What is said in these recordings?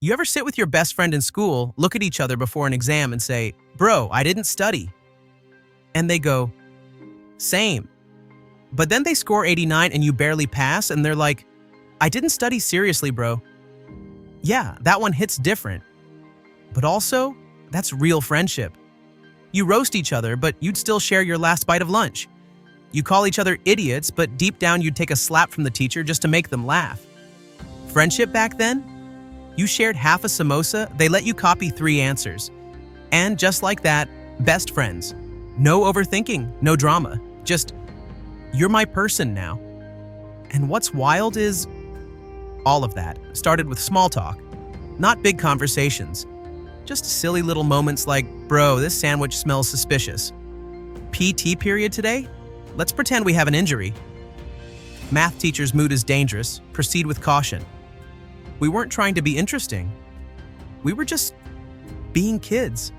You ever sit with your best friend in school, look at each other before an exam and say, "Bro, I didn't study." And they go, "Same." But then they score 89 and you barely pass and they're like, "I didn't study seriously, bro." Yeah, that one hits different. But also, that's real friendship. You roast each other, but you'd still share your last bite of lunch. You call each other idiots, but deep down you'd take a slap from the teacher just to make them laugh. Friendship back then? You shared half a samosa, they let you copy 3 answers. And just like that, best friends. No overthinking, no drama. Just, you're my person now. And what's wild is, all of that started with small talk. Not big conversations. Just silly little moments like, "Bro, this sandwich smells suspicious." PT period today? Let's pretend we have an injury. Math teacher's mood is dangerous. Proceed with caution. We weren't trying to be interesting. We were just being kids.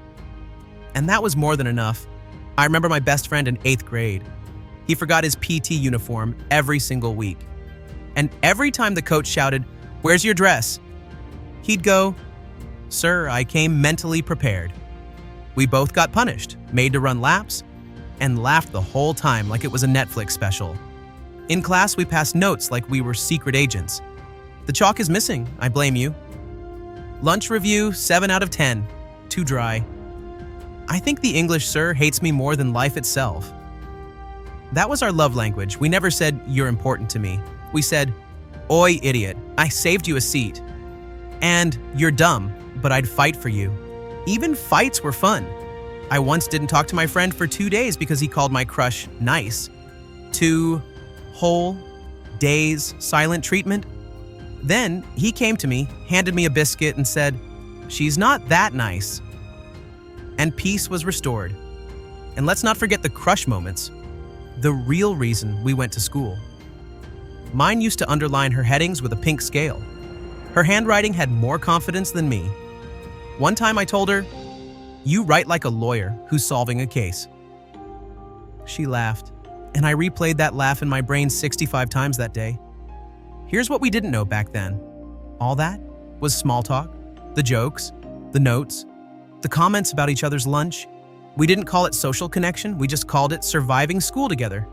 And that was more than enough. I remember my best friend in 8th grade. He forgot his PT uniform every single week. And every time the coach shouted, "Where's your dress?" he'd go, "Sir, I came mentally prepared." We both got punished, made to run laps, and laughed the whole time like it was a Netflix special. In class, we passed notes like we were secret agents. "The chalk is missing, I blame you." Lunch review, 7 out of 10. Too dry. I think the English sir hates me more than life itself. That was our love language. We never said, "You're important to me." We said, "Oi, idiot, I saved you a seat." And, "You're dumb, but I'd fight for you." Even fights were fun. I once didn't talk to my friend for 2 days because he called my crush nice. 2 whole days silent treatment. Then he came to me, handed me a biscuit and said, "She's not that nice." And peace was restored. And let's not forget the crush moments. The real reason we went to school. Mine used to underline her headings with a pink scale. Her handwriting had more confidence than me. One time I told her, "You write like a lawyer who's solving a case." She laughed, and I replayed that laugh in my brain 65 times that day. Here's what we didn't know back then. All that was small talk, the jokes, the notes, the comments about each other's lunch. We didn't call it social connection, we just called it surviving school together.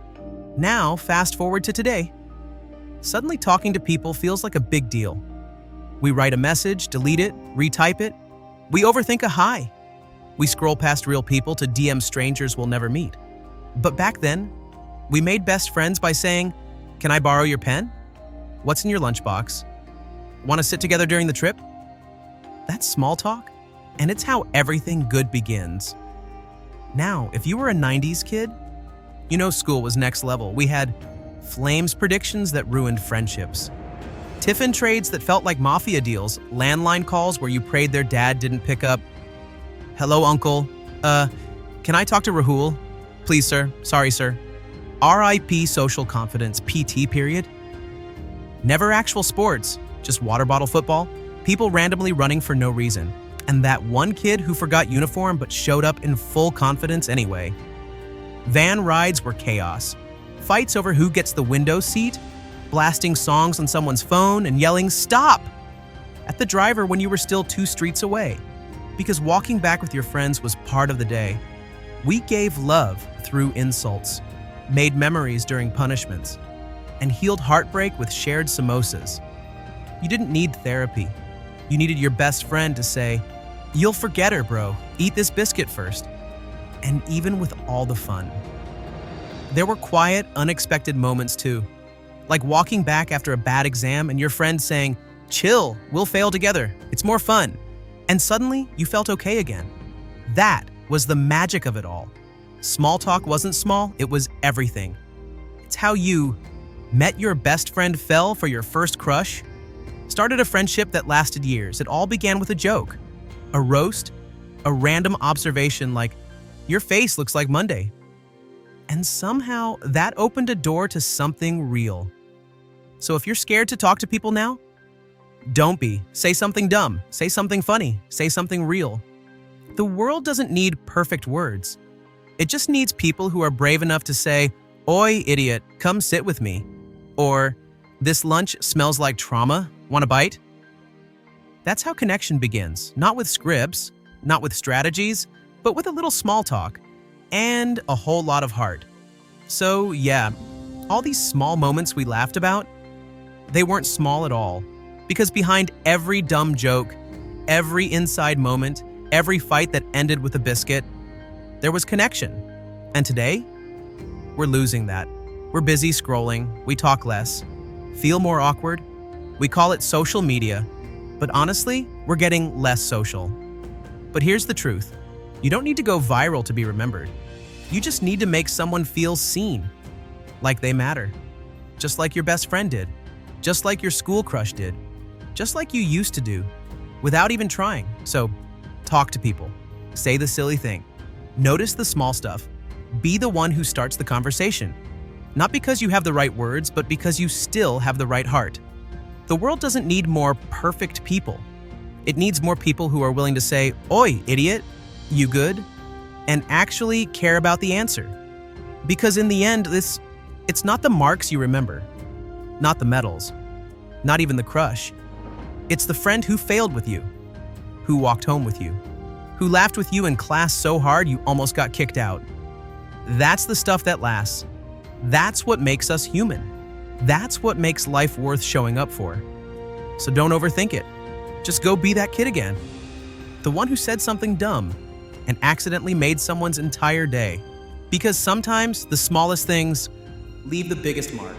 Now, fast forward to today. Suddenly talking to people feels like a big deal. We write a message, delete it, retype it. We overthink a hi. We scroll past real people to DM strangers we'll never meet. But back then, we made best friends by saying, "Can I borrow your pen? What's in your lunchbox? Want to sit together during the trip?" That's small talk, and it's how everything good begins. Now, if you were a 90s kid, you know school was next level. We had flames predictions that ruined friendships. Tiffin trades that felt like mafia deals, landline calls where you prayed their dad didn't pick up. "Hello, uncle. Can I talk to Rahul? Please, sir. Sorry, sir." RIP social confidence, PT period. Never actual sports, just water bottle football, people randomly running for no reason, and that one kid who forgot uniform but showed up in full confidence anyway. Van rides were chaos. Fights over who gets the window seat, blasting songs on someone's phone and yelling, "Stop!" at the driver when you were still 2 streets away. Because walking back with your friends was part of the day. We gave love through insults, made memories during punishments, and healed heartbreak with shared samosas. You didn't need therapy. You needed your best friend to say, "You'll forget her, bro. Eat this biscuit first." And even with all the fun, there were quiet, unexpected moments too. Like walking back after a bad exam and your friend saying, "Chill, we'll fail together. It's more fun." And suddenly, you felt okay again. That was the magic of it all. Small talk wasn't small, it was everything. It's how you met your best friend, fell for your first crush, started a friendship that lasted years. It all began with a joke, a roast, a random observation like, "Your face looks like Monday." And somehow, that opened a door to something real. So if you're scared to talk to people now, don't be. Say something dumb, say something funny, say something real. The world doesn't need perfect words. It just needs people who are brave enough to say, "Oi, idiot, come sit with me." Or, "This lunch smells like trauma. Want a bite?" That's how connection begins, not with scripts, not with strategies, but with a little small talk and a whole lot of heart. So, yeah, all these small moments we laughed about, they weren't small at all. Because behind every dumb joke, every inside moment, every fight that ended with a biscuit, there was connection. And today, we're losing that. We're busy scrolling, we talk less, feel more awkward, we call it social media, but honestly, we're getting less social. But here's the truth. You don't need to go viral to be remembered. You just need to make someone feel seen, like they matter. Just like your best friend did, just like your school crush did, just like you used to do, without even trying. So, talk to people. Say the silly thing. Notice the small stuff. Be the one who starts the conversation. Not because you have the right words, but because you still have the right heart. The world doesn't need more perfect people. It needs more people who are willing to say, "Oi, idiot, you good?" and actually care about the answer. Because in the end, it's not the marks you remember, not the medals, not even the crush. It's the friend who failed with you, who walked home with you, who laughed with you in class so hard you almost got kicked out. That's the stuff that lasts. That's what makes us human. That's what makes life worth showing up for. So don't overthink it. Just go be that kid again. The one who said something dumb and accidentally made someone's entire day. Because sometimes the smallest things leave the biggest mark.